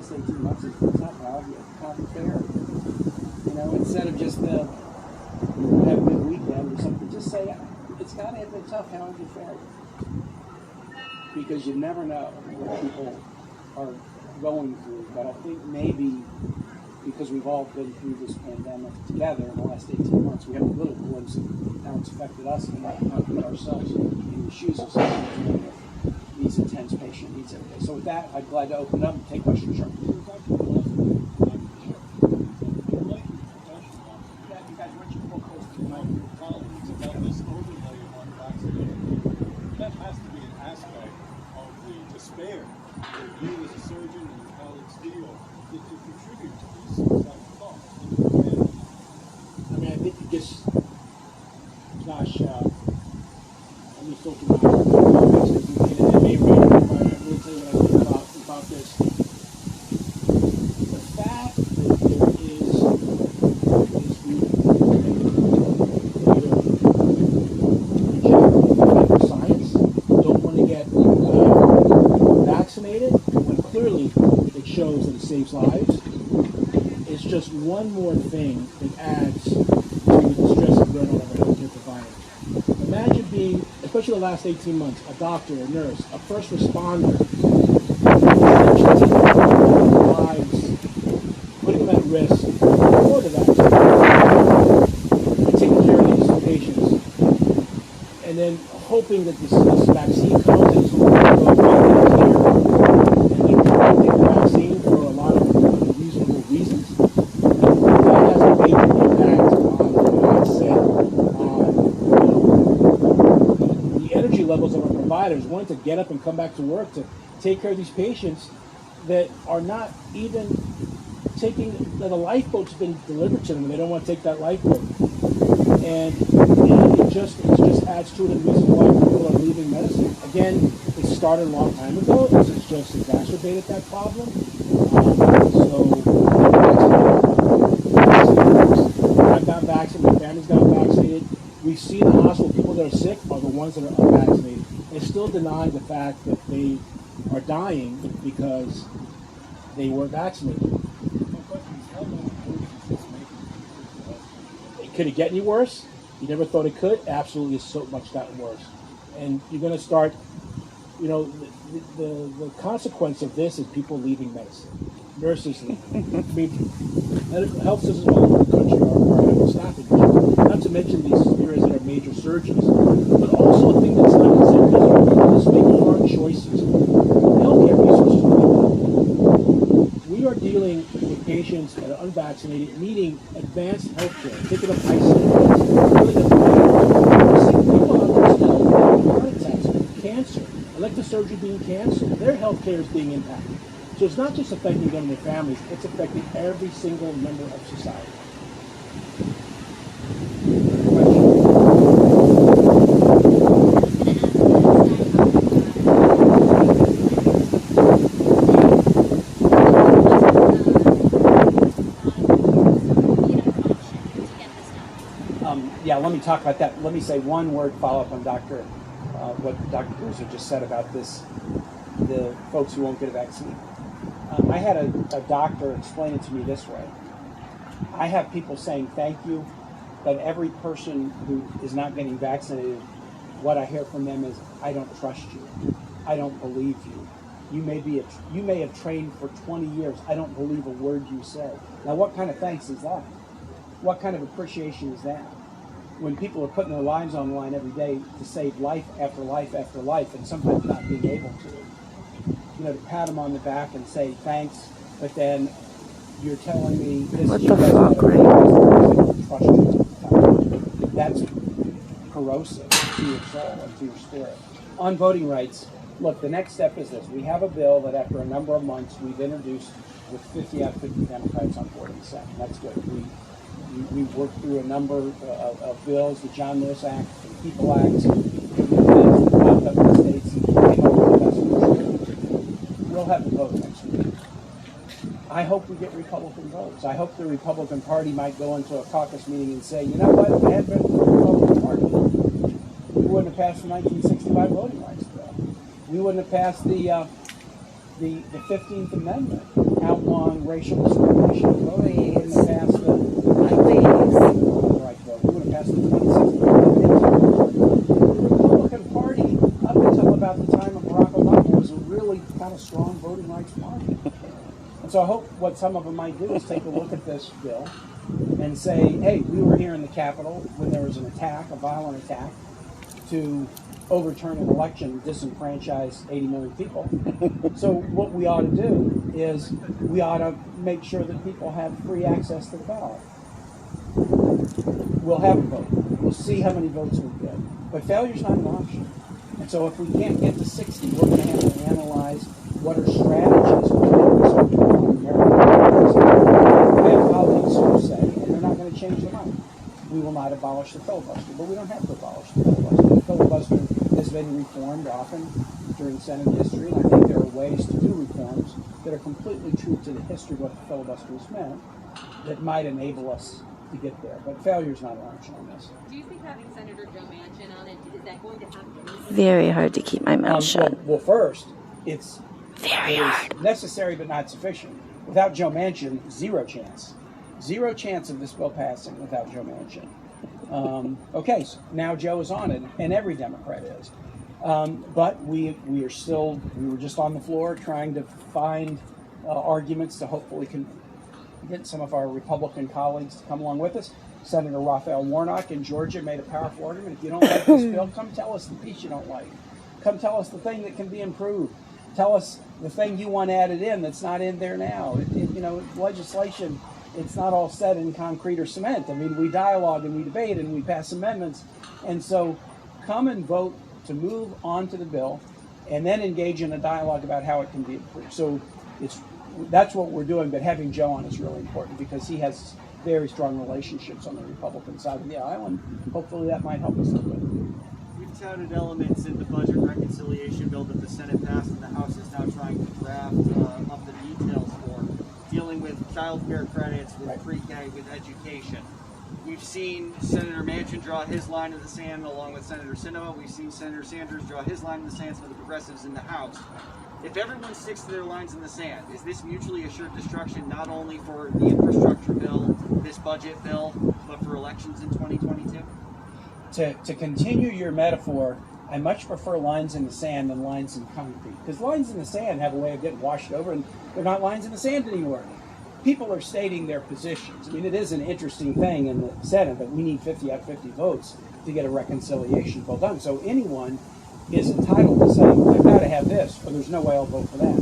last 18 months has been tough. How have you fared? You know, instead of just have a good weekend or something, just say, it's got to have been tough. How have you fared? Because you never know what people are going through. But I think maybe because we've all been through this pandemic together in the last 18 months, we have a little glimpse of how it's affected us and how we put ourselves in the shoes of someone dealing with these intense patient needs every day. So with that, I'd be glad to open up and take questions. Sure. That has to be an aspect of the despair that you as a surgeon and your colleagues feel that to contribute to these suicidal thoughts. I mean, I think you just, Josh, let me filter my comments because we get an MA rating, but I will tell you what I think about this. The fact that there is this group reject science, don't want to get vaccinated, when clearly it shows that it saves lives, it's just one more thing that adds to the stress and burden of a healthcare provider. Imagine being, especially the last 18 months, a doctor, a nurse, a first responder, lives, putting them at risk before the vaccine, and taking care of these patients, and then hoping that this vaccine comes and so and they take the vaccine for a lot of reasonable reasons. That has a major impact on the mindset, on the energy levels of our providers wanting to get up and come back to work to take care of these patients that are not even taking, that a lifeboat's been delivered to them and they don't want to take that lifeboat. And it just adds to it and reason why people are leaving medicine. Again, it started a long time ago. This has just exacerbated that problem. I've gotten vaccinated, my family's gotten vaccinated. We've seen the hospital, people that are sick are the ones that are unvaccinated. They still deny the fact that they are dying because they weren't vaccinated. Could it get any worse? You never thought it could? Absolutely, it's so much gotten worse. And you're going to start, you know, the consequence of this is people leaving medicine, nurses leaving. I mean, medical health systems all over the country are having staffing issues. Not to mention these areas that are major surgeries, but also a thing that's not considered is people just make hard choices. Healthcare resources are limited. We are dealing with patients that are unvaccinated, needing advanced health care, taking up ICU beds, people out there still having heart attacks, cancer, elective surgery being canceled. Their health care is being impacted. So it's not just affecting them and their families, it's affecting every single member of society. Yeah, let me talk about that. Let me say one word follow-up on what Dr. Bruiser just said about this, the folks who won't get a vaccine. I had a doctor explain it to me this way. I have people saying thank you, but every person who is not getting vaccinated, what I hear from them is, I don't trust you. I don't believe you. You may have trained for 20 years. I don't believe a word you say. Now, what kind of thanks is that? What kind of appreciation is that? When people are putting their lives on the line every day to save life after life after life, and sometimes not being able to, you know, to pat them on the back and say thanks, but then you're telling me this What is the fuck, right? trust you. That's corrosive to your soul and to your spirit. On voting rights, look, the next step is this. We have a bill that after a number of months we've introduced with 50 out of 50 Democrats on board in the Senate. That's good. We worked through a number of bills, the John Lewis Act, the People Act, popped up in the states, and came up with the best solution. We'll have the vote next week. I hope we get Republican votes. I hope the Republican Party might go into a caucus meeting and say, you know what, if it had been for the Republican Party, we wouldn't have passed the 1965 voting rights bill. We wouldn't have passed the 15th Amendment. outlawing racial discrimination voting. We wouldn't have passed the right vote. We would have passed the 2016 Republican Party up until about the time of Barack Obama was a really kind of strong voting rights party. And so I hope what some of them might do is take a look at this bill and say, hey, we were here in the Capitol when there was an attack, a violent attack, to overturn an election and disenfranchise 80 million people. So what we ought to do is we ought to make sure that people have free access to the ballot. We'll have a vote. We'll see how many votes we get. But failure's not an option. And so if we can't get to 60, we're going to have to analyze what are strategies for American democracy. I have colleagues who say, and they're not going to change their mind, we will not abolish the filibuster. But we don't have to abolish the filibuster. The filibuster has been reformed often during Senate history, and I think there are ways to do reforms that are completely true to the history of what the filibuster has meant that might enable us to get there. But failure is not an option on this. Do you think having Senator Joe Manchin on it, is that going to have Very hard to keep my mouth shut. Well, first, it's Very hard. necessary but not sufficient. Without Joe Manchin, zero chance. Zero chance of this bill passing without Joe Manchin. Okay, so now Joe is on it, and every Democrat is. But we were just on the floor trying to find arguments to hopefully get some of our Republican colleagues to come along with us. Senator Raphael Warnock in Georgia made a powerful argument. If you don't like this bill, come tell us the piece you don't like. Come tell us the thing that can be improved. Tell us the thing you want added in that's not in there now. Legislation, it's not all set in concrete or cement. I mean, we dialogue and we debate and we pass amendments. And so come and vote to move on to the bill and then engage in a dialogue about how it can be improved. So that's what we're doing, but having Joe on is really important because he has very strong relationships on the Republican side of the aisle, and hopefully that might help us a little bit. We've touted elements in the budget reconciliation bill that the Senate passed and the House is now trying to draft up the details for, dealing with child care credits, with pre-K, with education. We've seen Senator Manchin draw his line in the sand along with Senator Sinema. We've seen Senator Sanders draw his line in the sand for the progressives in the House. If everyone sticks to their lines in the sand, is this mutually assured destruction not only for the infrastructure bill, this budget bill, but for elections in 2022? To continue your metaphor, I much prefer lines in the sand than lines in concrete. Because lines in the sand have a way of getting washed over, and they're not lines in the sand anymore. People are stating their positions. I mean, it is an interesting thing in the Senate that we need 50 out of 50 votes to get a reconciliation bill done. So anyone is entitled to say, I've got to have this, or there's no way I'll vote for that.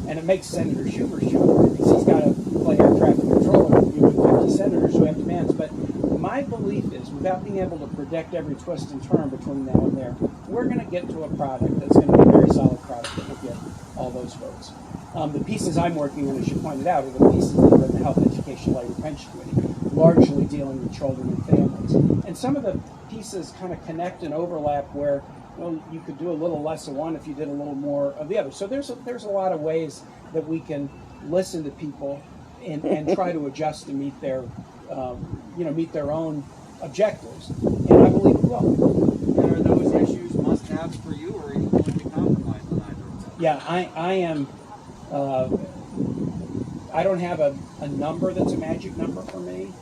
And it makes Senator Schumer sure because he's got to play air traffic controller with 50 senators who have demands. But my belief is, without being able to predict every twist and turn between now and there, we're going to get to a product that's going to be a very solid product that will get all those votes. The pieces I'm working on, as you pointed out, are the pieces that are in the Health, Education, Labor, Pension Committee, largely dealing with children and families. And some of the pieces kind of connect and overlap where, well, you could do a little less of one if you did a little more of the other. So there's a lot of ways that we can listen to people and try to adjust to meet their meet their own objectives. And I believe we will. And are those issues must-haves for you, or are you willing to compromise on either of them? Yeah, I am. I don't have a number that's a magic number for me.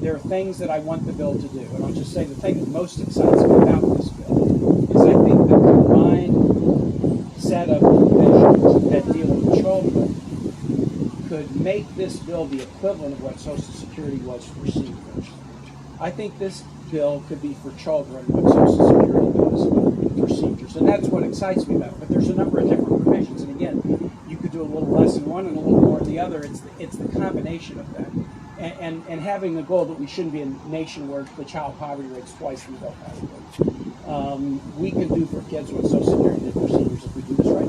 There are things that I want the bill to do. And I'll just say the thing that most excites me about this bill is I think the combined set of provisions that deal with children could make this bill the equivalent of what Social Security was for seniors. I think this bill could be for children what Social Security was for seniors. And that's what excites me about it. But there's a number of different provisions. And again, you could do a little less in one and a little more in the other. It's the combination of that. And having the goal that we shouldn't be a nation where the child poverty rate's twice the adult poverty rate. We can do for kids what Social Security did for seniors if we do this right.